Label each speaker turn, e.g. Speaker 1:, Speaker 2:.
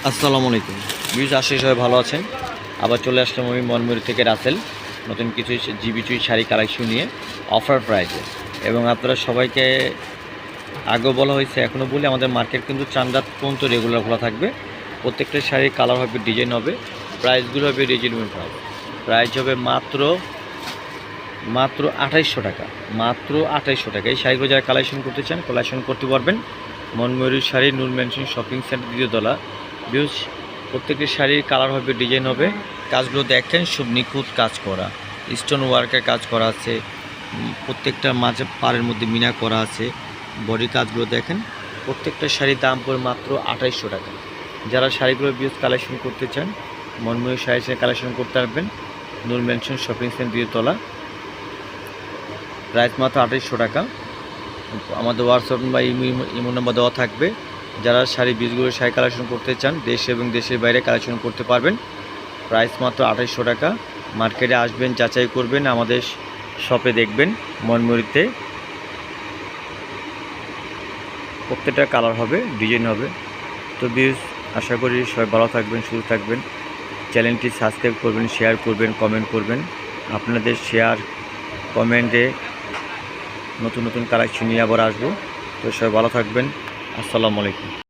Speaker 1: আসসালামু আলাইকুম। ভিউজ আশা করি সবাই ভালো আছেন। আবার চলে আসলাম আমি মনমুরি থেকে রাসেল নতুন কিছু জিবিচুই শাড়ি কালেকশন নিয়ে অফার প্রাইজে। এবং আপনারা সবাইকে আগেও বলা হয়েছে, এখনও বলি, আমাদের মার্কেট কিন্তু চাঁদরাত পর্যন্ত রেগুলার খোলা থাকবে। প্রত্যেকটা শাড়ির কালার হবে, ডিজাইন হবে, প্রাইসগুলো হবে রিজনেবল প্রাইস। প্রাইস হবে মাত্র 2800 টাকা, মাত্র 2800 টাকা। এই শাড়িগুলো যারা কালেকশন করতে চান কালেকশন করতে পারবেন। মনময়ূরীর শাড়ি, নূর মেনশন শপিং সেন্টার, দ্বিতীয় তলা। ভিউজ প্রত্যেকটি শাড়ির কালার হবে, ডিজাইন হবে। কাজগুলো দেখেন, সব নিখুঁত কাজ করা, স্টোন ওয়ার্কের কাজ করা আছে, প্রত্যেকটা মাঝে পাড়ের মধ্যে মিনা করা আছে। বডি কাজগুলো দেখেন। প্রত্যেকটা শাড়ির দাম পড়ে মাত্র 2800 টাকা। যারা শাড়িগুলো ভিউজ কালেকশন করতে চান মনময়ূরী শাড়ি কালেকশন করতে পারবেন। নূর মেনশন শপিং সেন্টার, দ্বিতীয় তলা। প্রাইস মাত্র 2800 টাকা। আমাদের হোয়াটসঅ্যাপ বা ইমো নাম্বার দেওয়া থাকবে। যারা শাড়ি বীজগুলো শাড়ি কালেকশন করতে চান দেশ এবং দেশের বাইরে কালেকশন করতে পারবেন। প্রাইস মাত্র 2800 টাকা। মার্কেটে আসবেন, যাচাই করবেন, আমাদের শপে দেখবেন। মনময়ূরীতে প্রত্যেকটা কালার হবে, ডিজাইন হবে। তো বীজ আশা করি সবাই ভালো থাকবেন, সুস্থ থাকবেন। চ্যানেলটি সাবস্ক্রাইব করবেন, শেয়ার করবেন, কমেন্ট করবেন। আপনাদের শেয়ার কমেন্টে নতুন নতুন কালেকশন নিয়ে আবার আসবো। তো সবাই ভালো থাকবেন। আসসালামু আলাইকুম।